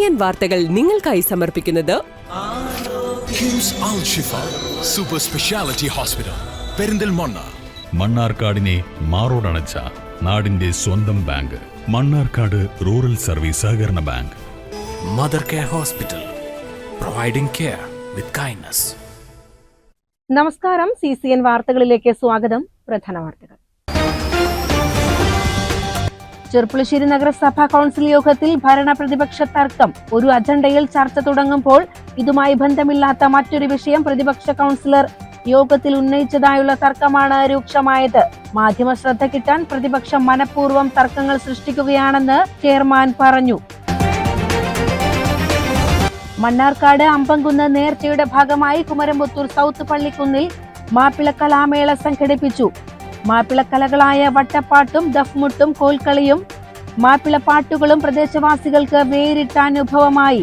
CCN വാർത്തകൾ നിങ്ങൾക്കായി സമർപ്പിക്കുന്നത് കിംസ് അൽ ഷിഫ സൂപ്പർ സ്പെഷ്യാലിറ്റി ഹോസ്പിറ്റൽ പെരിന്തൽമണ്ണ. മണ്ണാർക്കാടിനെ മാറോടണച്ച നാടിന്റെ സ്വന്തം ബാങ്ക് മണ്ണാർക്കാട് റൂറൽ സർവീസ് സഹകരണ bank. Mother care hospital, providing care with kindness. നമസ്കാരം, CCN വാർത്തകളിലേക്ക് സ്വാഗതം. പ്രധാന വാർത്തകൾ. ചെർപ്പുളശ്ശേരി നഗരസഭാ കൗൺസിൽ യോഗത്തിൽ ഭരണ പ്രതിപക്ഷ തർക്കം. ഒരു അജണ്ടയിൽ ചർച്ച തുടങ്ങുമ്പോൾ ഇതുമായി ബന്ധമില്ലാത്ത മറ്റൊരു വിഷയം പ്രതിപക്ഷ കൗൺസിലർ യോഗത്തിൽ ഉന്നയിച്ചതായുള്ള തർക്കമാണ് രൂക്ഷമായത്. മാധ്യമ ശ്രദ്ധ കിട്ടാൻ പ്രതിപക്ഷം മനഃപൂർവ്വം തർക്കങ്ങൾ സൃഷ്ടിക്കുകയാണെന്ന് ചെയർമാൻ പറഞ്ഞു. മണ്ണാർക്കാട് അമ്പംകുന്ന് നേർച്ചയുടെ ഭാഗമായി കുമരംപുത്തൂർ സൗത്ത് പള്ളിക്കുന്നിൽ മാപ്പിള കലാമേള സംഘടിപ്പിച്ചു. മാപ്പിളക്കലകളായ വട്ടപ്പാട്ടും ദഫ്മുട്ടും കോൽക്കളിയും മാപ്പിള പാട്ടുകളും പ്രദേശവാസികൾക്ക് വേറിട്ട അനുഭവമായി.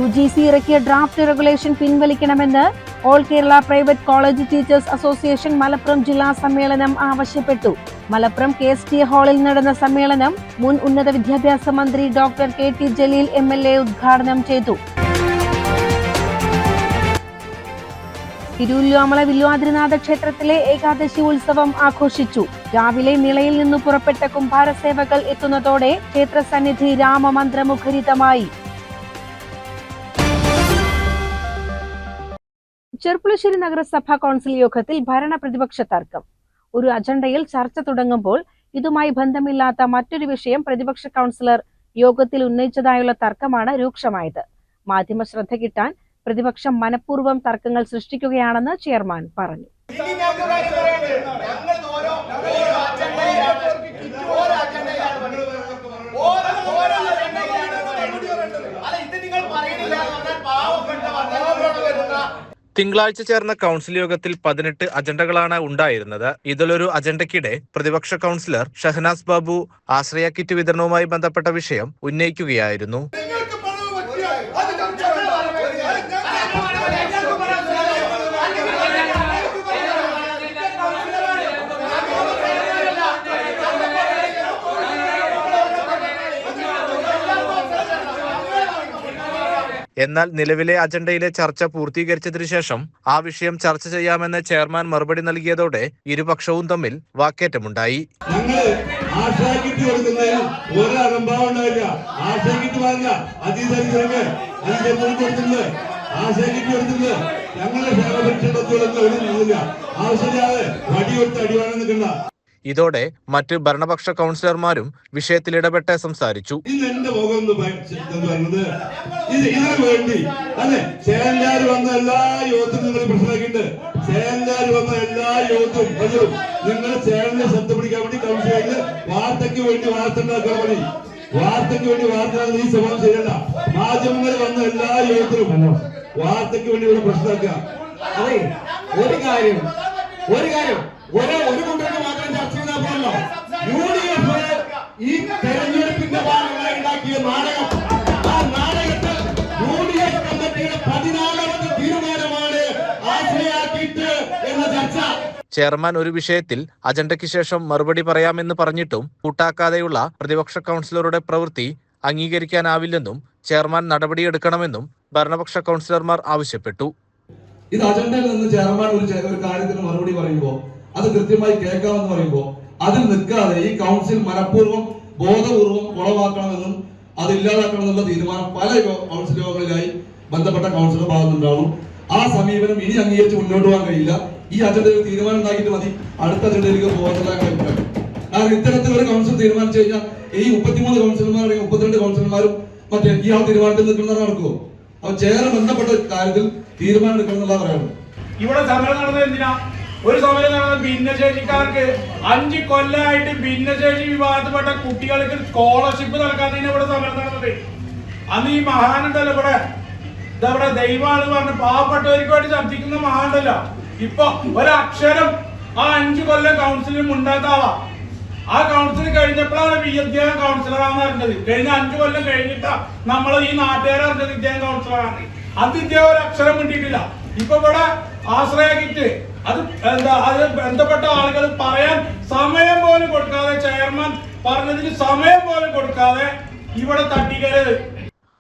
UGC ഇറക്കിയ ഡ്രാഫ്റ്റ് റെഗുലേഷൻ പിൻവലിക്കണമെന്ന് all Kerala private college teachers association Malappuram ജില്ലാ സമ്മേളനം ആവശ്യപ്പെട്ടു. മലപ്പുറം KST ഹാളിൽ നടന്ന സമ്മേളനം മുൻ ഉന്നത വിദ്യാഭ്യാസ മന്ത്രി ഡോക്ടർ KT ജലീൽ MLA ഉദ്ഘാടനം ചെയ്തു. തിരുവല്ലോമല വില്വാദ്രിനാഥ ക്ഷേത്രത്തിലെ ഏകാദശി ഉത്സവം ആഘോഷിച്ചു. രാവിലെ നിളയിൽ നിന്നു പുറപ്പെട്ട കുംഭാരസേവകൾ എത്തുന്നതോടെ ക്ഷേത്രസന്നിധി രാമമന്ത്രമുഖരിതമായി. ചെർപ്പുളശ്ശേരി നഗരസഭാ കൗൺസിൽ യോഗത്തിൽ ഭരണ പ്രതിപക്ഷ തർക്കം. ഒരു അജണ്ടയിൽ ചർച്ച തുടങ്ങുമ്പോൾ ഇതുമായി ബന്ധമില്ലാത്ത മറ്റൊരു വിഷയം പ്രതിപക്ഷ കൗൺസിലർ യോഗത്തിൽ ഉന്നയിച്ചതായുള്ള തർക്കമാണ് രൂക്ഷമായത്. മാധ്യമ ശ്രദ്ധ കിട്ടാൻ പ്രതിപക്ഷം മനഃപൂർവ്വം തർക്കങ്ങൾ സൃഷ്ടിക്കുകയാണെന്ന് ചെയർമാൻ പറഞ്ഞു. തിങ്കളാഴ്ച ചേർന്ന കൗൺസിൽ യോഗത്തിൽ 18 അജണ്ടകളാണ് ഉണ്ടായിരുന്നത്. ഇതിലൊരു അജണ്ടയ്ക്കിടെ പ്രതിപക്ഷ കൗൺസിലർ ഷഹനാസ് ബാബു ആശ്രയ കിറ്റ് വിതരണവുമായി ബന്ധപ്പെട്ട വിഷയം ഉന്നയിക്കുകയായിരുന്നു. എന്നാൽ നിലവിലെ അജണ്ടയിലെ ചർച്ച പൂർത്തീകരിച്ചതിനു ശേഷം ആ വിഷയം ചർച്ച ചെയ്യാമെന്ന് ചെയർമാൻ മറുപടി നൽകിയതോടെ ഇരുപക്ഷവും തമ്മിൽ വാക്കേറ്റമുണ്ടായി. ഇതോടെ മറ്റ് ഭരണപക്ഷ കൗൺസിലർമാരും വിഷയത്തിൽ ഇടപെട്ട് സംസാരിച്ചു. വാർത്തയ്ക്ക് വേണ്ടി വാർത്ത ഈ സ്വഭാവം ശരിയല്ല. മാധ്യമങ്ങൾ വന്ന എല്ലാ യോഗത്തിലും വാർത്തയ്ക്ക് വേണ്ടി ഇവിടെ പ്രശ്നമാക്കുക. അതെ, ഒരു കാര്യം ഒരു കുട്ടിക്ക് മാത്രം ചർച്ച ചെയ്താൽ പോലല്ലോ. UDF ഈ തെരഞ്ഞെടുപ്പിന്റെ ഭാഗമായി ഉണ്ടാക്കിയ നാടകം, ആ നാടകത്തിൽ UDF കമ്മിറ്റിയുടെ 14ാമത് തീരുമാനമാണ് ആശ്രയാക്കിയിട്ട് എന്ന ചർച്ച. ചെയർമാൻ ഒരു വിഷയത്തിൽ അജണ്ടയ്ക്ക് ശേഷം മറുപടി പറയാമെന്ന് പറഞ്ഞിട്ടും കൂട്ടാക്കാതെയുള്ള പ്രതിപക്ഷ കൗൺസിലറുടെ പ്രവൃത്തി അംഗീകരിക്കാനാവില്ലെന്നും ചെയർമാൻ നടപടിയെടുക്കണമെന്നും ഭരണപക്ഷ കൗൺസിലർമാർ ആവശ്യപ്പെട്ടു. ഇത് അജണ്ടയിൽ നിന്ന് ചെയർമാൻ ഒരു കാര്യത്തിന് മറുപടി പറയുമ്പോൾ അത് കൃത്യമായി കേൾക്കാമെന്ന് പറയുമ്പോൾ അതിൽ നിൽക്കാതെ ഈ കൗൺസിൽ മനഃപൂർവ്വം ബോധപൂർവം കുളവാക്കണമെന്നും അത് ഇല്ലാതാക്കണമെന്നുള്ള തീരുമാനം പല കൗൺസിൽ യോഗങ്ങളിലായി ബന്ധപ്പെട്ട കൗൺസിലർ ഭാഗത്തുണ്ടാവും. ആ സമീപനം ഇനി അംഗീകരിച്ച് മുന്നോട്ട് പോകാൻ കഴിയില്ല. ഈ അജണ്ടയിൽ തീരുമാനം ഉണ്ടാക്കിയിട്ട് മതി അടുത്ത അജണ്ടയിലേക്ക് പോകുന്നതാണ്. കാരണം ഇത്തരത്തിലൊരു കൗൺസിൽ തീരുമാനിച്ചു കഴിഞ്ഞാൽ ഈ 33 കൗൺസിലർമാരുടെ 32 കൗൺസിലർമാരും മറ്റേ ഈ തീരുമാനത്തിൽ നിൽക്കുന്നതാണ് നടക്കുമോ? അപ്പൊ ചെയർ ബന്ധപ്പെട്ട കാര്യത്തിൽ തീരുമാനം എടുക്കണം എന്നുള്ള പറയുന്നത്. ഇവിടെ സമരം നടന്നത് എന്തിനാ? ഒരു സമരം നടന്നത് ഭിന്നശേഷിക്കാർക്ക് 5 കൊല്ലമായിട്ട് ഭിന്നശേഷി വിഭാഗത്തിൽപ്പെട്ട കുട്ടികൾക്ക് സ്കോളർഷിപ്പ് നൽകാത്തതിന് ഇവിടെ സമരം നടന്നത്. അന്ന് ഈ മഹാനുണ്ടല്ലോ ഇവിടെ ദൈവമാണ് പറഞ്ഞ് പാവപ്പെട്ടവർക്ക് വേണ്ടി ശബ്ദിക്കുന്ന മഹാനുണ്ടല്ലോ. ഇപ്പൊ ഒരക്ഷരം ആ 5 കൊല്ലം കൗൺസിലും ഉണ്ടാത്ത ആളാ. ആ കൗൺസിൽ കഴിഞ്ഞപ്പോഴാണ് ഇദ്ദേഹം കൗൺസിലറാന്ന് അറിഞ്ഞത്. കഴിഞ്ഞ 5 കൊല്ലം കഴിഞ്ഞിട്ടാ നമ്മൾ ഈ നാട്ടുകാരെ അറിഞ്ഞത് ഇദ്ദേഹം കൗൺസിലറാണ്. അത് ഇദ്ദേഹം ഒരു അക്ഷരം വേണ്ടിയിട്ടില്ല. ഇപ്പൊ ഇവിടെ ആശ്രയ കിറ്റ് അത് ബന്ധപ്പെട്ട ആളുകൾ പറയാൻ സമയം പോലും കൊടുക്കാതെ, ചെയർമാൻ പറഞ്ഞതിന് സമയം പോലും കൊടുക്കാതെ ഇവിടെ തട്ടിക്കരുത്.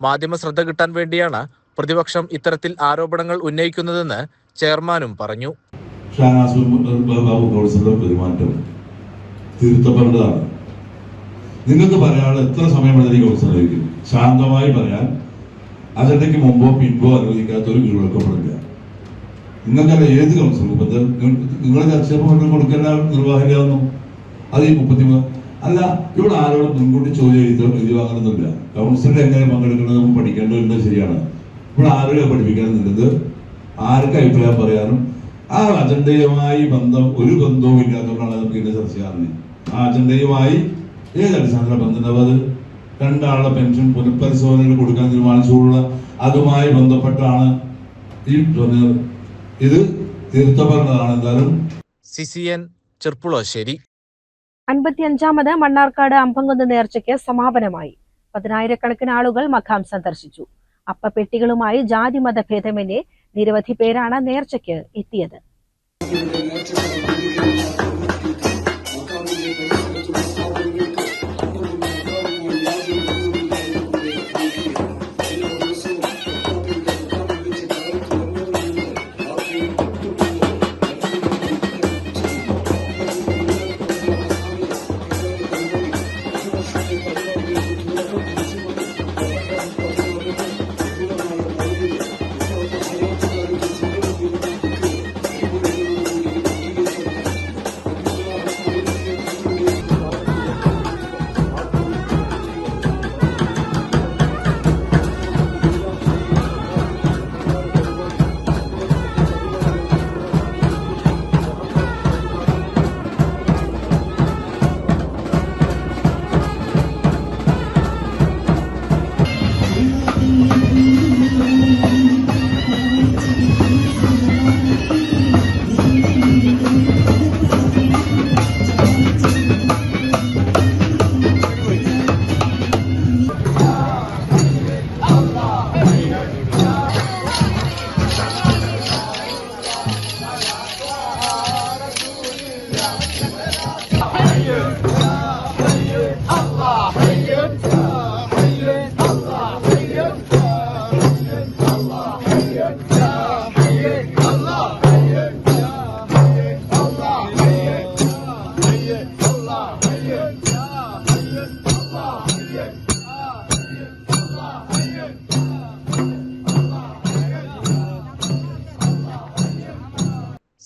മാധ്യമ ശ്രദ്ധ കിട്ടാൻ വേണ്ടിയാണ് പ്രതിപക്ഷം ഇത്തരത്തിൽ ആരോപണങ്ങൾ ഉന്നയിക്കുന്നതെന്ന് ചെയർമാനും പറഞ്ഞു. പെരുമാറ്റം തിരുത്തപ്പെടേണ്ടതാണ്. നിങ്ങൾക്ക് പറയാനുള്ള എത്ര സമയം വേണമെങ്കിൽ കൗൺസിലർക്ക് ശാന്തമായി പറയാൻ അജണ്ടയ്ക്ക് മുമ്പോ പിൻപോ അനുവദിക്കാത്ത ഒരു കീഴ്വഴക്കപ്പെടില്ല. നിങ്ങൾക്കല്ല ഏത് കൗൺസിലർ നിങ്ങൾ ചർച്ച കൊടുക്കേണ്ട നിർവാഹമില്ലാന്നു. അത് ഈ 33 അല്ല, ഇവിടെ ആരോടും മുൻകൂട്ടി ചോദ്യം എഴുതി വാങ്ങണമെന്നില്ല. കൗൺസിലിൽ എങ്ങനെ പങ്കെടുക്കുന്നത് നമുക്ക് പഠിക്കേണ്ടത് ശരിയാണ്. ഇവിടെ ആരോഗ്യം പഠിപ്പിക്കാനുള്ളത് ആർക്ക് അഭിപ്രായം പറയാനും ആ അജണ്ടയുമായി ഒരു ബന്ധവും ഇല്ലാത്തതുകൊണ്ടാണ് നമുക്ക് ഇതിന്റെ ചർച്ച ചെയ്യുന്നത്. ആ അജണ്ടയുമായി ഏത് അടിസ്ഥാന ബന്ധം അത് രണ്ടാളുടെ പെൻഷൻ പുനഃപരിശോധനകൾ കൊടുക്കാൻ തീരുമാനിച്ചുള്ള അതുമായി ബന്ധപ്പെട്ടാണ് ഈ പറഞ്ഞത്. ഇത് തീർത്തപ്പെടുന്നതാണ്. എന്തായാലും CCN ചെർപ്പുളശ്ശേരി. 55ാമത് മണ്ണാർക്കാട് അമ്പംകുന്ന് നേർച്ചയ്ക്ക് സമാപനമായി. 10,000-കണക്കിന് ആളുകൾ മഖാം സന്ദർശിച്ചു. അപ്പപ്പെട്ടികളുമായി ജാതിമത ഭേദമന്യേ നിരവധി പേരാണ് നേർച്ചയ്ക്ക് എത്തിയത്.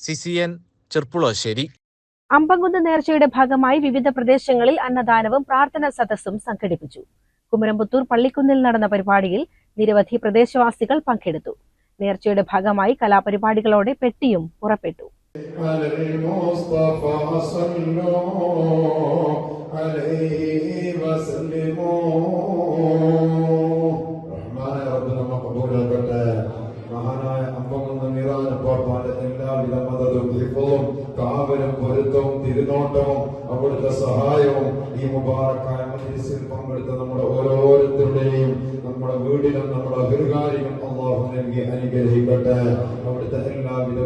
CCN ചെർപ്പുളശ്ശേരി. അമ്പംകുന്ന് നേർച്ചയുടെ ഭാഗമായി വിവിധ പ്രദേശങ്ങളിൽ അന്നദാനവും പ്രാർത്ഥനാ സദസ്സും സംഘടിപ്പിച്ചു. കുമരംപുത്തൂർ പള്ളിക്കുന്നിൽ നടന്ന പരിപാടിയിൽ നിരവധി പ്രദേശവാസികൾ പങ്കെടുത്തു. നേർച്ചയുടെ ഭാഗമായി കലാപരിപാടികളോടെ പെട്ടിയും പുറപ്പെട്ടു. മഹാനായ അമ്പംകുന്ന് മീറാനപ്പാപ്പാന്റെ എല്ലാവിധ മദതും ഹിഫ്ളും കാവലും പൊരുത്തവും തിരുനോട്ടവും അവിടുത്തെ സഹായവും ഈ മുബാറക്കായ മജ്ലിസിൽ പങ്കെടുത്ത നമ്മുടെ ഓരോരുത്തരുടെയും നമ്മുടെ വീടിലും നമ്മുടെ അഭികാരികളും അള്ളാഹു നൽകി അനുഗ്രഹിക്കട്ടെ. അവിടുത്തെ എല്ലാവിധ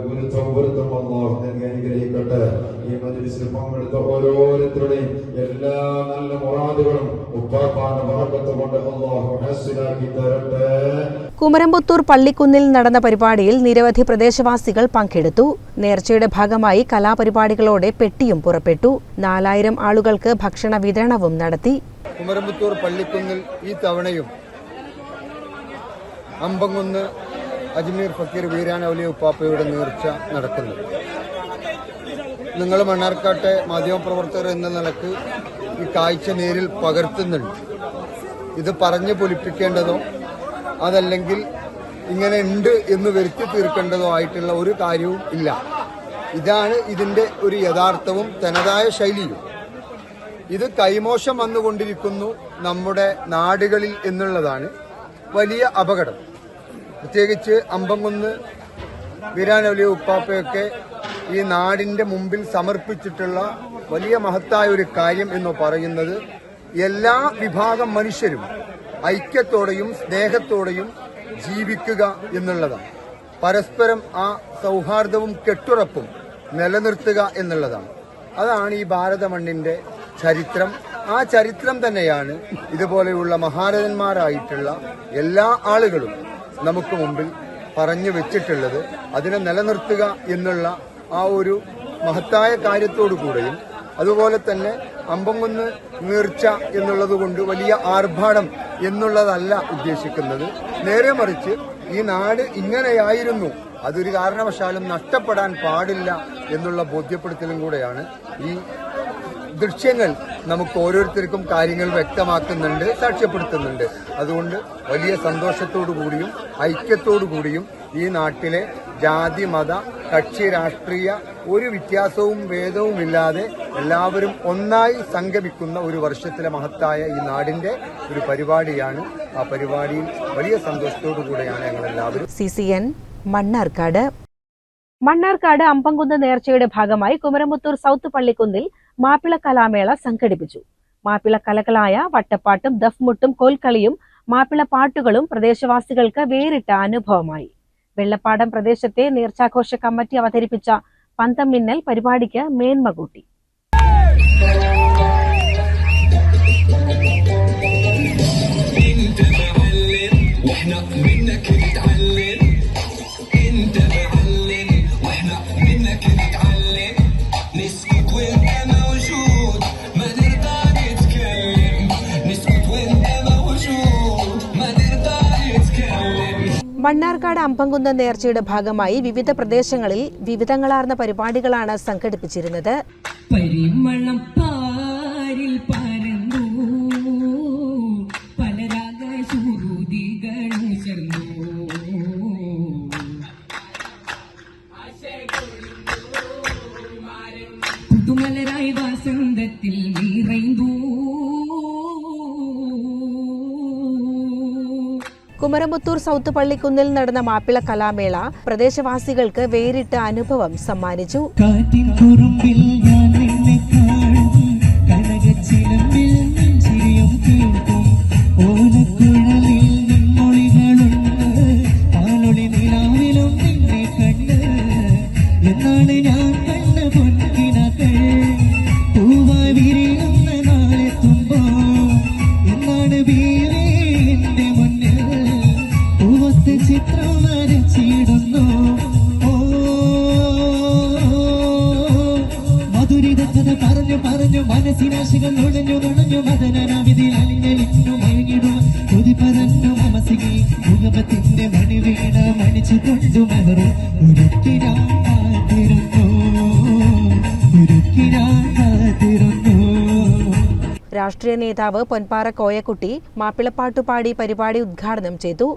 പൊരുത്തവും അള്ളാഹു നൽകി അനുഗ്രഹിക്കട്ടെ. ഈ മജ്ലിസിൽ പങ്കെടുത്ത ഓരോരുത്തരുടെയും എല്ലാ നല്ല മുറാദുകളും ഉപ്പാപ്പാന്റെ ബറക്കത്ത് കൊണ്ട് അള്ളാഹു ഹസ്സിലാക്കി തരട്ടെ. കുമരംപുത്തൂർ പള്ളിക്കുന്നിൽ നടന്ന പരിപാടിയിൽ നിരവധി പ്രദേശവാസികൾ പങ്കെടുത്തു. നേർച്ചയുടെ ഭാഗമായി കലാപരിപാടികളോടെ പെട്ടിയും പുറപ്പെട്ടു. 4000 ആളുകൾക്ക് ഭക്ഷണ വിതരണവും നടത്തി. കുമരംപുത്തൂർ പള്ളിക്കുന്നിൽ ഈ തവണയും അമ്പംകുന്ന് അജ്മീർ ഫക്കീർ വീരാൻ ഔലിയ ഉപ്പാപ്പയുടെ നേർച്ച നടക്കുന്നു. നിങ്ങൾ മണ്ണാർക്കാട്ടെ മാധ്യമപ്രവർത്തകർ എന്ന നിലക്ക് ഈ കാഴ്ച നേരിൽ പകർത്തുന്നുണ്ട്. ഇത് പറഞ്ഞു പൊലിപ്പിക്കേണ്ടതോ അതല്ലെങ്കിൽ ഇങ്ങനെ ഉണ്ട് എന്ന് വരുത്തി തീർക്കേണ്ടതോ ആയിട്ടുള്ള ഒരു കാര്യവും ഇല്ല. ഇതാണ് ഇതിൻ്റെ ഒരു യഥാർത്ഥവും തനതായ ശൈലിയും. ഇത് കൈമോശം വന്നുകൊണ്ടിരിക്കുന്നു നമ്മുടെ നാടുകളിൽ എന്നുള്ളതാണ് വലിയ അപകടം. പ്രത്യേകിച്ച് അമ്പംകുന്ന് വീരാൻ ഔലിയ ഉപ്പാപ്പയൊക്കെ ഈ നാടിൻ്റെ മുമ്പിൽ സമർപ്പിച്ചിട്ടുള്ള വലിയ മഹത്തായ ഒരു കാര്യം എന്ന് പറയുന്നത് എല്ലാ വിഭാഗം മനുഷ്യരും ഐക്യത്തോടെയും സ്നേഹത്തോടെയും ജീവിക്കുക എന്നുള്ളതാണ്. പരസ്പരം ആ സൗഹാർദ്ദവും കെട്ടുറപ്പും നിലനിർത്തുക എന്നുള്ളതാണ്. അതാണ് ഈ ഭാരത മണ്ണിൻ്റെ ചരിത്രം. ആ ചരിത്രം തന്നെയാണ് ഇതുപോലെയുള്ള മഹാരഥന്മാരായിട്ടുള്ള എല്ലാ ആളുകളും നമുക്ക് മുമ്പിൽ പറഞ്ഞു വെച്ചിട്ടുള്ളത്. അതിനെ നിലനിർത്തുക എന്നുള്ള ആ ഒരു മഹത്തായ കാര്യത്തോടു കൂടെയും അതുപോലെ തന്നെ അമ്പംകുന്ന് നേർച്ച എന്നുള്ളത് കൊണ്ട് വലിയ ആർഭാടം എന്നുള്ളതല്ല ഉദ്ദേശിക്കുന്നത്. നേരെ മറിച്ച് ഈ നാട് ഇങ്ങനെയായിരുന്നു, അതൊരു കാരണവശാലും നഷ്ടപ്പെടാൻ പാടില്ല എന്നുള്ള ബോധ്യപ്പെടുത്തലും കൂടെയാണ്. ഈ ദൃശ്യങ്ങൾ നമുക്ക് ഓരോരുത്തർക്കും കാര്യങ്ങൾ വ്യക്തമാക്കുന്നുണ്ട്, സാക്ഷ്യപ്പെടുത്തുന്നുണ്ട്. അതുകൊണ്ട് വലിയ സന്തോഷത്തോടു കൂടിയും ഐക്യത്തോടു കൂടിയും ഈ നാട്ടിലെ ജാതി മത കക്ഷി രാഷ്ട്രീയ ഒരു വ്യത്യാസവും ഭേദവുമില്ലാതെ എല്ലാവരും ഒന്നായി സംഗമിക്കുന്ന ഒരു വർഷത്തിലെ മഹത്തായ ഈ നാടിന്റെ ഒരു പരിപാടിയാണ്. ആ പരിപാടിയിൽ വലിയ സന്തോഷത്തോടു കൂടെയാണ് ഞങ്ങളെല്ലാവരും. CCN മണ്ണാർക്കാട്. മണ്ണാർക്കാട് അമ്പംകുന്ന് നേർച്ചയുടെ ഭാഗമായി കുമരമുത്തൂർ സൗത്ത് പള്ളിക്കുന്നിൽ മാപ്പിള കലാമേള സംഘടിപ്പിച്ചു. മാപ്പിള കലകളായ വട്ടപ്പാട്ടും ദഫ്മുട്ടും കോൽക്കളിയും മാപ്പിള പാട്ടുകളും പ്രദേശവാസികൾക്ക് വേറിട്ട അനുഭവമായി. വെള്ളപ്പാടം പ്രദേശത്തെ നേർച്ചാഘോഷ കമ്മിറ്റി അവതരിപ്പിച്ച പന്തം മിന്നൽ പരിപാടിക്ക് മേന്മ കൂട്ടി. മണ്ണാർക്കാട് അമ്പംകുന്ന് നേർച്ചയുടെ ഭാഗമായി വിവിധ പ്രദേശങ്ങളിൽ വിവിധങ്ങളാർന്ന പരിപാടികളാണ് സംഘടിപ്പിച്ചിരുന്നത്. പരിമളം പാരിൽ പരന്നു പലരാഗ സുരുതികളും ചേർന്നു പുതുമലരായി വസന്തത്തിൽ നിറൈന്തു. കുമരമുത്തൂർ സൗത്ത് പള്ളിക്കുന്നിൽ നടന്ന മാപ്പിള കലാമേള പ്രദേശവാസികൾക്ക് വേറിട്ട അനുഭവം സമ്മാനിച്ചു. കാറ്റിൻ കുറുമ്പിൽ ഞാൻ നിന്നെ കാണും, കനകച്ചിലമ്പിൽ ചിരിയും കേൾക്കും, ഓലക്കുഴലിൽ നിന്നൊളികളുണ്ട്, പാലൊളി നിലാവിലും നിന്നെ കണ്ട്, എന്നാണ് ഞാൻ കണ്ട പൊൻകിനാക്കൾ പൂവായി വിരിയുന്ന നാളെത്തുമ്പോ, എന്നാണ് വീരേ എന്റെ മുന്നിൽ പൂവത്ത് ചിത്രം വരച്ചിടുന്നു. മധുരിതക്കഥ പറഞ്ഞു പറഞ്ഞു മനസ്സിനാശകൾ നുഴഞ്ഞു നുഴഞ്ഞു മദനനാവിതിൽ അലിഞ്ഞലിഞ്ഞു മയങ്ങിടും കൊതിപ്പറന്നു മമസികി മുഖപത്തിന്റെ മണിവീണ മണിച്ചു കൊണ്ടു മലറും ഉരുക്കിരാൻ കാത്തിരുന്നു, ഉരുക്കിരാൻ കാത്തിരുന്നു. രാഷ്ട്രീയ നേതാവ് പൊൻപാറ കോയക്കുട്ടി മാപ്പിളപ്പാട്ടുപാടി പരിപാടി ഉദ്ഘാടനം ചെയ്തു.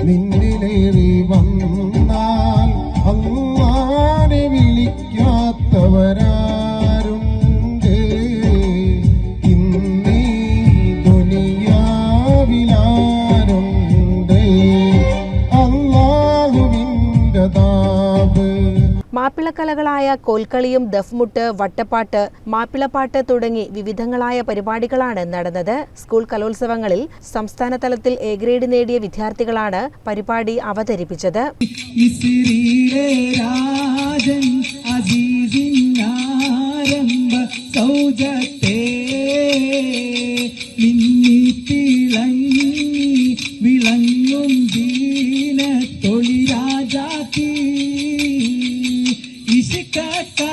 നിന്നിലേറി വന്നാൽ അല്ലാഹുവിനെ വിളിക്കാത്തവരാ മാപ്പിളക്കലകളായ കോൽക്കളിയും ദഫ്മുട്ട് വട്ടപ്പാട്ട് മാപ്പിളപ്പാട്ട് തുടങ്ങി വിവിധങ്ങളായ പരിപാടികളാണ് നടന്നത്. സ്കൂൾ കലോത്സവങ്ങളിൽ സംസ്ഥാന തലത്തിൽ എ ഗ്രേഡ് നേടിയ വിദ്യാർത്ഥികളാണ് പരിപാടി അവതരിപ്പിച്ചത്. വിളങ്ങും ദീന തൊളിരാജാത്തി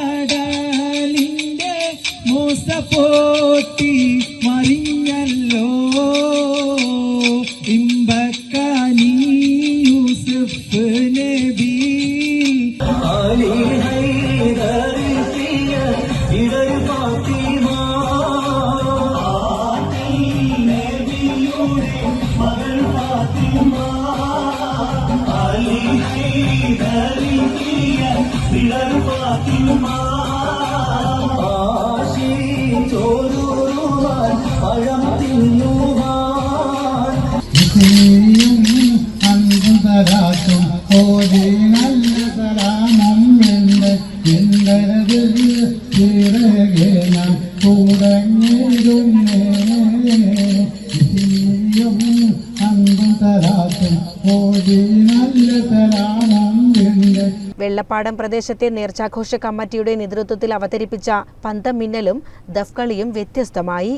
ഇഷ്കടലിന്റെ മോസപ്പോട്ടി മറിഞ്ഞല്ലോ ഇമ്പക്കാനി യൂസുഫ് നബി അലി ഹൈദറിയ ഇടൽ ഫാത്തിമ നബിയുടെ മകൾ ഫാത്തിമ അലി ഹൈദറിയ ഇടൽ ഫാത്തിമ ആശി ചോരുവാൻ പഴം തിന്നുവാൻ അന്തരാക്കും ഓരേ നല്ല സലാമം ഉണ്ട് കൂടങ്ങ തരാട്ടും ഓടി നല്ല സലാമും ഉണ്ട്. വെള്ളപ്പാടം പ്രദേശത്തെ നേർച്ചാഘോഷ കമ്മിറ്റിയുടെ നേതൃത്വത്തിൽ അവതരിപ്പിച്ച പന്തം മിന്നലും ദഫ്കളിയും വ്യത്യസ്തമായി.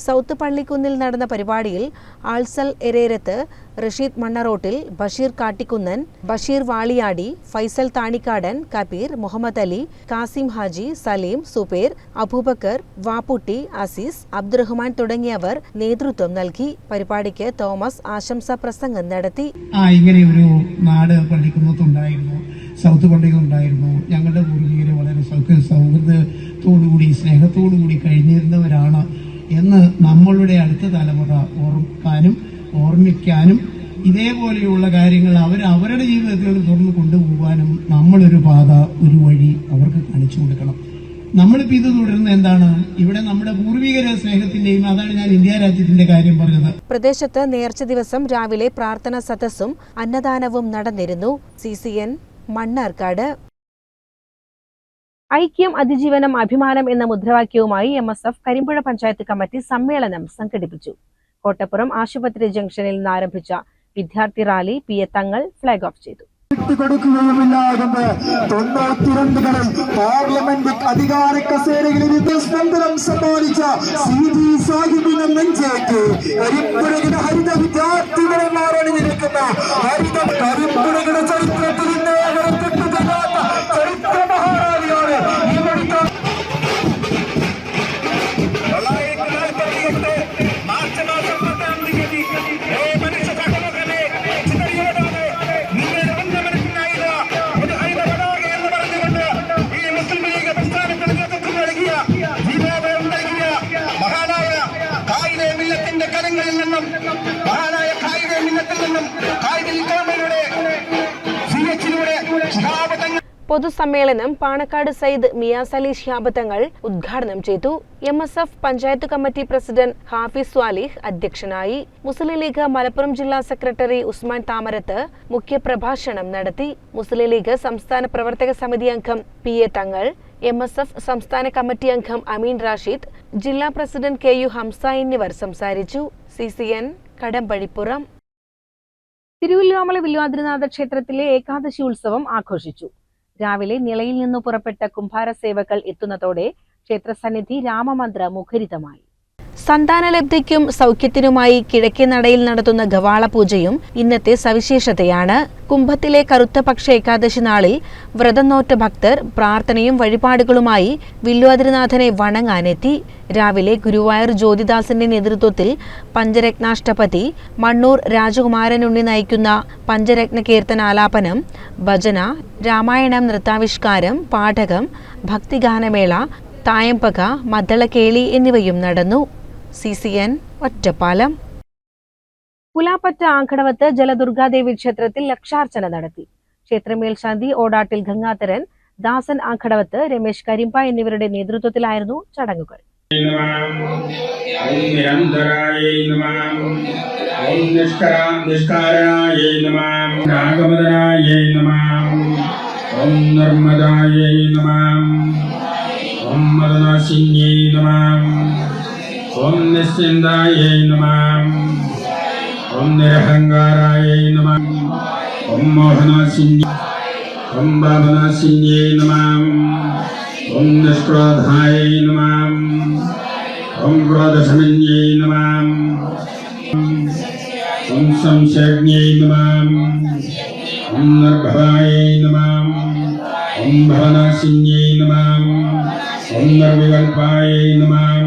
സൗത്ത് പള്ളിക്കുന്നിൽ നടന്ന പരിപാടിയിൽ ആൾസൽ എരേരത്ത്, റഷീദ് മണ്ണറോട്ടിൽ, ബഷീർ കാട്ടിക്കുന്നൻ, ബഷീർ വാളിയാടി, ഫൈസൽ താണിക്കാടൻ, കബീർ, മുഹമ്മദ് അലി, കാസിം ഹാജി, സലീം, സുബേർ, അബൂബക്കർ, വാപ്പുട്ടി, അസീസ്, അബ്ദുറഹ്മാൻ തുടങ്ങിയവർ നേതൃത്വം നൽകി. പരിപാടിക്ക് തോമസ് ആശംസാ പ്രസംഗം നടത്തി. ഇങ്ങനെ ഒരു നാട് പള്ളിക്കുന്നത്തുണ്ടായിരുന്നു, സൗത്ത് പള്ളിക്കുന്നുണ്ടായിരുന്നു. ഞങ്ങളുടെ പൂർവികരെ വളരെ സൗഹൃദത്തോടുകൂടി സ്നേഹത്തോടുകൂടി കഴിഞ്ഞിരുന്നവരാണ് എന്ന് നമ്മളുടെ അടുത്ത തലമുറ ഓർമ്മിക്കാനും ഇതേപോലെയുള്ള കാര്യങ്ങൾ അവരുടെ ജീവിതത്തിൽ തുറന്നു കൊണ്ടുപോകാനും നമ്മളൊരു പാത, ഒരു വഴി അവർക്ക് കാണിച്ചു കൊടുക്കണം. നമ്മളിപ്പോൾ ഇത് തുടരുന്ന എന്താണ്? ഇവിടെ നമ്മുടെ പൂർവികര സ്നേഹത്തിന്റെയും, അതാണ് ഞാൻ ഇന്ത്യ രാജ്യത്തിന്റെ കാര്യം പറഞ്ഞത്. പ്രദേശത്ത് നേർച്ച ദിവസം രാവിലെ പ്രാർത്ഥനാ സദസ്സും അന്നദാനവും നടന്നിരുന്നു. CCN മണ്ണാർക്കാട്. ഐക്യം, അതിജീവനം, അഭിമാനം എന്ന മുദ്രാവാക്യവുമായി MSF കരിമ്പുഴ പഞ്ചായത്ത് കമ്മിറ്റി സമ്മേളനം സംഘടിപ്പിച്ചു. കോട്ടപ്പുറം ആശുപത്രി ജംഗ്ഷനിൽ നിന്ന് ആരംഭിച്ച വിദ്യാർത്ഥി റാലി PA തങ്ങൾ ഫ്ലാഗ് ഓഫ് ചെയ്തു. കൊടുക്കുകയുമില്ലാകുന്ന 92കളിൽ പാർലമെന്റ് അധികാര കസേരകളിൽ വിദ്യാസ്പന്ദനം സമ്മാനിച്ച CD സാഹിബിനെ നെഞ്ചേറ്റ് കരിമ്പുഴയുടെ ഹരിത വിദ്യാർത്ഥികളെ മാറണിഞ്ഞിരിക്കുന്ന കരിമ്പുഴയുടെ ചരിത്രത്തിൽ ചരിത്ര മഹാറാലിയാണ് ഈ മണിക്കാർ. 1948 മാർച്ച് മാസം 10-ാം തീയതി മനുഷ്യ സഹോദരനെ ചിതറിയോടാണ് നിങ്ങളുടെ ഉന്നമനത്തിനായില്ല ഒരു ഹരിത പതാക എന്ന് പറഞ്ഞുകൊണ്ട് ഈ മുസ്ലിം ലീഗ് പ്രസ്ഥാനത്തിന് നേതൃത്വം നൽകിയ ജീവോദയം നൽകിയ മഹാനായ കായിക മില്ലത്തിന്റെ കരങ്ങളിൽ നിന്നും, മഹാനായ കായിക മില്ലത്തിൽ നിന്നും കായിക കോമയുടെ CH-ലൂടെ ശിഹാബത്തങ്ങൾ. പൊതുസമ്മേളനം പാണക്കാട് സയ്യിദ് മിയാസ് അലി ശിഹാബ് തങ്ങൾ ഉദ്ഘാടനം ചെയ്തു. MSF panchayat committee president Hafiz Salih അധ്യക്ഷനായി. മുസ്ലിം ലീഗ് മലപ്പുറം ജില്ലാ സെക്രട്ടറി ഉസ്മാൻ താമരത്ത് മുഖ്യപ്രഭാഷണം നടത്തി. മുസ്ലിം ലീഗ് സംസ്ഥാന പ്രവർത്തക സമിതി അംഗം PA തങ്ങൾ, MSF സംസ്ഥാന കമ്മിറ്റി അംഗം അമീൻ റാഷിദ്, ജില്ലാ പ്രസിഡന്റ് KU ഹംസ എന്നിവർ സംസാരിച്ചു. CCN കടമ്പഴിപ്പുറം. തിരുവല്ലോമല വില്വാദ്രിനാഥ ക്ഷേത്രത്തിലെ ഏകാദശി ഉത്സവം ആഘോഷിച്ചു. രാവിലെ നിലയിൽ നിന്നു പുറപ്പെട്ട കുംഭാര സേവകൾ എത്തുന്നതോടെ ക്ഷേത്രസന്നിധി രാമമന്ത്ര മുഖരിതമായി. സന്താനലബ്ധിക്കും സൗഖ്യത്തിനുമായി കിഴക്കേ നടയിൽ നടത്തുന്ന ഗവാള പൂജയും ഇന്നത്തെ സവിശേഷതയാണ്. കുംഭത്തിലെ കറുത്ത പക്ഷ ഏകാദശി നാളിൽ വ്രതം നോറ്റ ഭക്തർ പ്രാർത്ഥനയും വഴിപാടുകളുമായി വില്വാദ്രിനാഥനെ വണങ്ങാനെത്തി. രാവിലെ ഗുരുവായൂർ ജ്യോതിദാസിന്റെ നേതൃത്വത്തിൽ പഞ്ചരത്നാഷ്ടപതി മണ്ണൂർ രാജകുമാരനുണ്ണി നയിക്കുന്ന പഞ്ചരത്ന കീർത്തനാലാപനം, ഭജന, രാമായണം നൃത്താവിഷ്കാരം, പാഠകം, ഭക്തിഗാനമേള, തായമ്പക, മദ്ദളക്കേളി എന്നിവയും നടന്നു. CCN ഒറ്റപ്പാലം. പുലാപ്പറ്റ ആങ്കടവത്ത് ജലദുർഗാദേവി ക്ഷേത്രത്തിൽ ലക്ഷാർച്ചന നടത്തി. ക്ഷേത്രമേൽശാന്തി ഓടാട്ടിൽ ഗംഗാധരൻ, ദാസൻ ആങ്കടവത്ത്, രമേശ് കരിമ്പ എന്നിവരുടെ നേതൃത്വത്തിലായിരുന്നു ചടങ്ങുകൾ. ओम मदनासिन्ये नमः। ओम निश्चिन्दाये नमः। ओम निरहंगाराये नमः। ओम मोहनासिन्ये, ओम भावनासिन्ये नमः। ഓം നിഷ്ക്രോധായ നമഃ. ഓം ക്രോധശമന്യേ നമഃ. ഓം സംശയജ്ഞേ നമഃ. ഓം നിർഭവായ നമഃ. ഓം ഭവനാശിന്യേ നമഃ. ഓം നിർവികൽപായ നമഃ.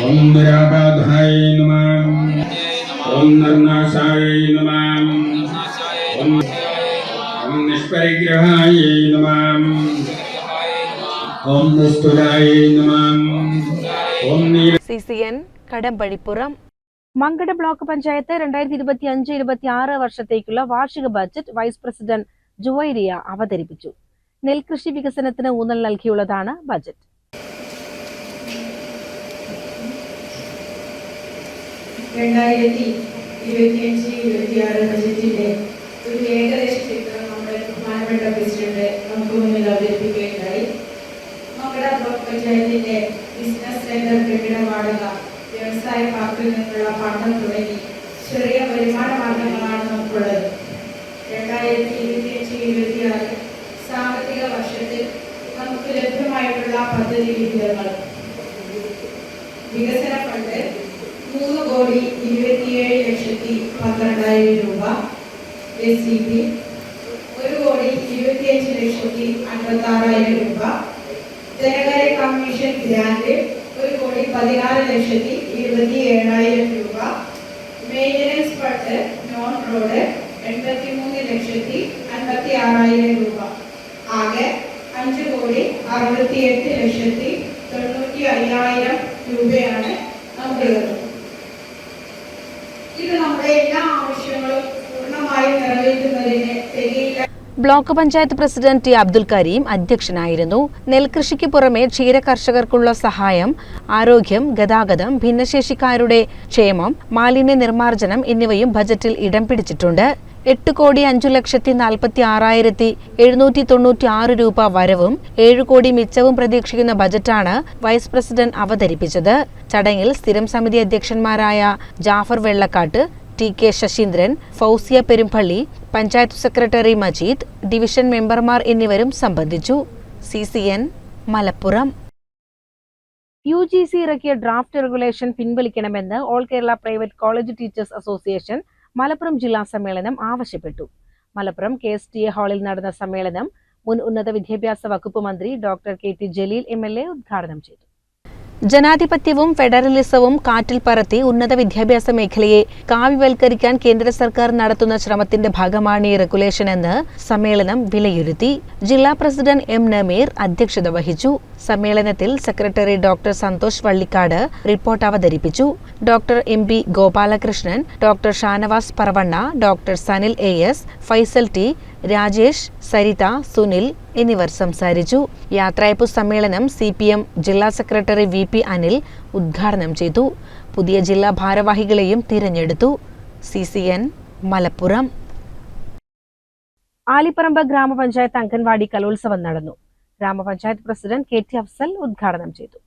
ഓം നിരാബാധായ നമഃ. ഓം നിർനാശായ നമഃ. ഓം നിഷ്പരിഗ്രഹായ നമഃ. ഓം നിസ്തുലായ നമഃ. ഓം CCN കടമ്പഴിപ്പുറം. മങ്കട ബ്ലോക്ക് പഞ്ചായത്ത് 2025-26 വർഷത്തേക്കുള്ള വാർഷിക ബജറ്റ് വൈസ് പ്രസിഡന്റ് ജുവൈരിയ അവതരിപ്പിച്ചു. നെൽകൃഷി വികസനത്തിന് ഊന്നൽ നൽകിയുള്ളതാണ് ബജറ്റ്. 2025-26 ബജറ്റിന്റെ ഒരു ഏകദേശ ചിത്രം നമ്മുടെ ബഹുമാനപ്പെട്ട പ്രസിഡന്റ് നമുക്ക് മുന്നിൽ അവതരിപ്പിക്കുകയുണ്ടായി. മങ്കട ബ്ലോക്ക് പഞ്ചായത്തിന്റെ ബിസിനസ് സെന്റർ കെട്ടിട വാടക, വ്യവസായ പാർക്കിൽ നിന്നുള്ള പഠനം തുടങ്ങി ചെറിയ വരുമാന മാർഗങ്ങളാണ് നമുക്കുള്ളത്. 2025-26 സാമ്പത്തിക വർഷത്തിൽ നമുക്ക് ലഭ്യമായിട്ടുള്ള പദ്ധതി വിഹിതങ്ങൾ: വികസന ഫണ്ട് 3,27,12,000 രൂപ, SCB 1,25,56,000 രൂപ, ധനകാര്യ കമ്മീഷൻ ഗ്രാന്റ് 1,16,27,000 രൂപ, മെയിൻ്റനൻസ് ഫണ്ട് നോൺ റോഡ് 83,56,000 രൂപ. ആകെ 5,68,90,500 രൂപയാണ് നമുക്കുള്ളത്. ഇത് നമ്മുടെ എല്ലാ ആവശ്യങ്ങളും പൂർണ്ണമായും നിറവേറ്റുന്നതിന് തികയില്ല. Block panchayat president T Abdul Karim അധ്യക്ഷനായിരുന്നു. നെൽകൃഷിക്ക് പുറമെ ക്ഷീര കർഷകർക്കുള്ള സഹായം, ആരോഗ്യം, ഗതാഗതം, ഭിന്നശേഷിക്കാരുടെ ക്ഷേമം, മാലിന്യ നിർമ്മാർജ്ജനം എന്നിവയും ബജറ്റിൽ ഇടം പിടിച്ചിട്ടുണ്ട്. 8,56,796 രൂപ വരവും 7 കോടി മിച്ചവും പ്രതീക്ഷിക്കുന്ന ബജറ്റാണ് വൈസ് പ്രസിഡന്റ് അവതരിപ്പിച്ചത്. ചടങ്ങിൽ സ്ഥിരം സമിതി അധ്യക്ഷന്മാരായ Jafar Vellakkattu, TK Saseendran, Fousiya Perumpally, panchayat secretary Majeed, division മെമ്പർമാർ എന്നിവരും സംബന്ധിച്ചു. CCN മലപ്പുറം. UGC ഇറക്കിയ ഡ്രാഫ്റ്റ് റെഗുലേഷൻ പിൻവലിക്കണമെന്ന് all Kerala private college teachers association Malappuram ജില്ലാ സമ്മേളനം ആവശ്യപ്പെട്ടു. മലപ്പുറം KSTA ഹാളിൽ നടന്ന സമ്മേളനം മുൻ ഉന്നത വിദ്യാഭ്യാസ വകുപ്പ് മന്ത്രി ഡോക്ടർ KT ജലീൽ MLA ഉദ്ഘാടനം ചെയ്തു. ജനാധിപത്യവും ഫെഡറലിസവും കാറ്റിൽ പറത്തി ഉന്നത വിദ്യാഭ്യാസ മേഖലയെ കാവ്യവൽക്കരിക്കാൻ കേന്ദ്ര സർക്കാർ നടത്തുന്ന ശ്രമത്തിന്റെ ഭാഗമാണ് ഈ റെഗുലേഷൻ എന്ന് സമ്മേളനം വിലയിരുത്തി. ജില്ലാ പ്രസിഡന്റ് M നമീർ അധ്യക്ഷത വഹിച്ചു. സമ്മേളനത്തിൽ secretary doctor Santhosh Vallikkad report അവതരിപ്പിച്ചു. Doctor MB Gopalakrishnan, doctor Shanavas Paravanna, doctor Sanil AS, Faisal T, Rajesh, Saritha, Sunil എന്നിവർ സംസാരിച്ചു. യാത്രയയപ്പ് സമ്മേളനം CPM ജില്ലാ സെക്രട്ടറി VP അനിൽ ഉദ്ഘാടനം ചെയ്തു. പുതിയ ജില്ലാ ഭാരവാഹികളെയും തിരഞ്ഞെടുത്തു. CCN മലപ്പുറം. ആലിപ്പറമ്പ് ഗ്രാമപഞ്ചായത്ത് അംഗൻവാടി കലോത്സവം നടന്നു. ഗ്രാമപഞ്ചായത്ത് പ്രസിഡന്റ് KT അഫ്സൽ ഉദ്ഘാടനം ചെയ്തു.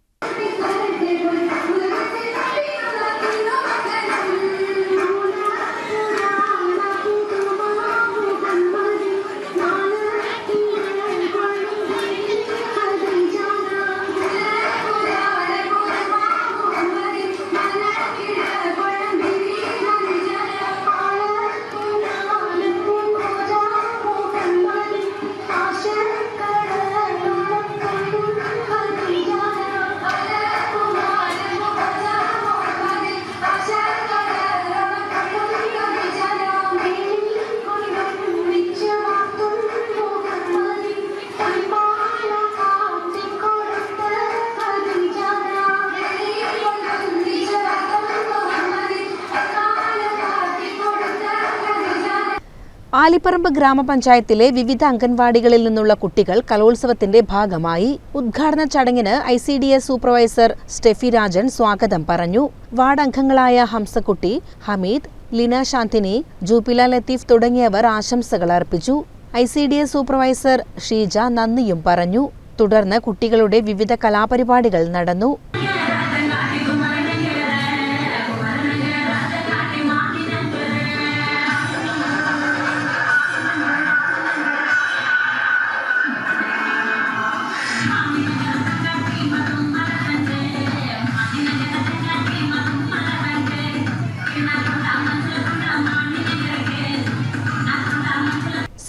ആലിപ്പറമ്പ് ഗ്രാമപഞ്ചായത്തിലെ വിവിധ അംഗൻവാടികളിൽ നിന്നുള്ള കുട്ടികൾ കലോത്സവത്തിന്റെ ഭാഗമായി. ഉദ്ഘാടന ചടങ്ങിന് ICDS സൂപ്പർവൈസർ സ്റ്റെഫി രാജൻ സ്വാഗതം പറഞ്ഞു. വാർഡ് അംഗങ്ങളായ ഹംസക്കുട്ടി, ഹമീദ്, ലിന ശാന്തിനി, ജൂപില ലത്തീഫ് തുടങ്ങിയവർ ആശംസകൾ അർപ്പിച്ചു. ICDS സൂപ്പർവൈസർ ഷീജ നന്ദിയും പറഞ്ഞു. തുടർന്ന് കുട്ടികളുടെ വിവിധ കലാപരിപാടികൾ നടന്നു.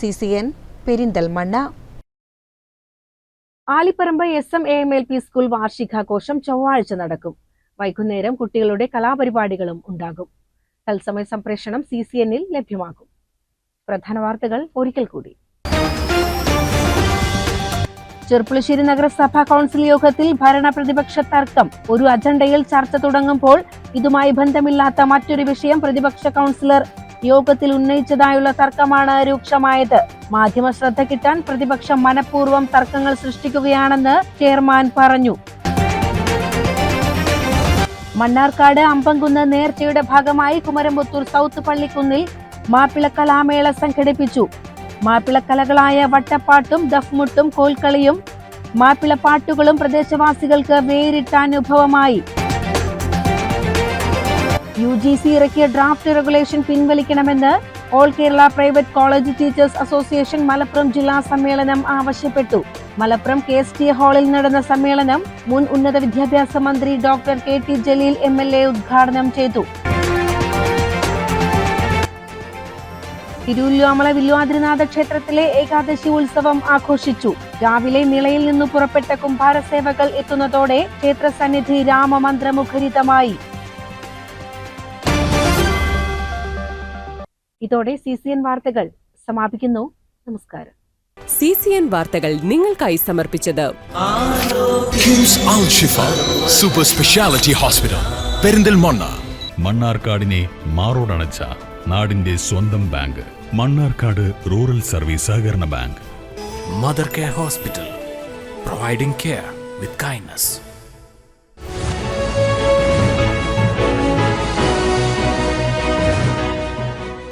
CCN Perinthalmanna. Alipparamba SMAMLP school വാർഷികാഘോഷം ചൊവ്വാഴ്ച നടക്കും. വൈകുന്നേരം കുട്ടികളുടെ കലാപരിപാടികളും ഉണ്ടാകും. തത്സമയ സംപ്രേഷണം CCNൽ ലഭ്യമാകും. പ്രധാന വാർത്തകൾ ഒരിക്കൽ കൂടി. ചെർപ്പുളശ്ശേരി നഗരസഭാ കൗൺസിൽ യോഗത്തിൽ ഭരണ പ്രതിപക്ഷ തർക്കം. ഒരു അജണ്ടയിൽ ചർച്ച തുടങ്ങുമ്പോൾ ഇതുമായി ബന്ധമില്ലാത്ത മറ്റൊരു വിഷയം പ്രതിപക്ഷ കൗൺസിലർ യോഗത്തിൽ ഉന്നയിച്ചതായുള്ള തർക്കമാണ് രൂക്ഷമായത്. മാധ്യമ ശ്രദ്ധ കിട്ടാൻ പ്രതിപക്ഷം മനഃപൂർവ്വം തർക്കങ്ങൾ സൃഷ്ടിക്കുകയാണെന്ന് ചെയർമാൻ പറഞ്ഞു. മണ്ണാർക്കാട് അമ്പംകുന്ന് നേർച്ചയുടെ ഭാഗമായി കുമരംപുത്തൂർ സൗത്ത് പള്ളിക്കുന്നിൽ മാപ്പിള കലാമേള സംഘടിപ്പിച്ചു. മാപ്പിളക്കലകളായ വട്ടപ്പാട്ടും ദഫ്മുട്ടും കോൽക്കളിയും മാപ്പിള പാട്ടുകളും പ്രദേശവാസികൾക്ക് വേറിട്ട അനുഭവമായി. UGC ഇറക്കിയ ഡ്രാഫ്റ്റ് റെഗുലേഷൻ പിൻവലിക്കണമെന്ന് all Kerala private college teachers association Malappuram ജില്ലാ സമ്മേളനം ആവശ്യപ്പെട്ടു. മലപ്പുറം KST ഹാളിൽ നടന്ന സമ്മേളനം മുൻ ഉന്നത വിദ്യാഭ്യാസ മന്ത്രി ഡോക്ടർ KT ജലീൽ MLA ഉദ്ഘാടനം ചെയ്തു. തിരുവല്ലോമല വില്വാദ്രിനാഥ ക്ഷേത്രത്തിലെ ഏകാദശി ഉത്സവം ആഘോഷിച്ചു. രാവിലെ നിളയിൽ നിന്ന് പുറപ്പെട്ട കുംഭാര സേവകൾ എത്തുന്നതോടെ ക്ഷേത്ര സന്നിധി രാമമന്ത്രമുഖരിതമായി. ഇതോടെ CCN വാർത്തകൾ സമാപിക്കുന്നു. നമസ്കാരം. CCN വാർത്തകൾ നിങ്ങൾക്കായി സമർപ്പിച്ചത് കിംസ് അൽ ഷിഫ സൂപ്പർ സ്പെഷ്യാലിറ്റി ഹോസ്പിറ്റൽ പെരിന്തൽമണ്ണ. മണ്ണാർക്കാടിനെ മാറോടണച്ച നാടിന്റെ സ്വന്തം ബാങ്ക് മണ്ണാർക്കാട് റൂറൽ സർവീസ് സഹകരണ bank. Mother care hospital providing care with kindness.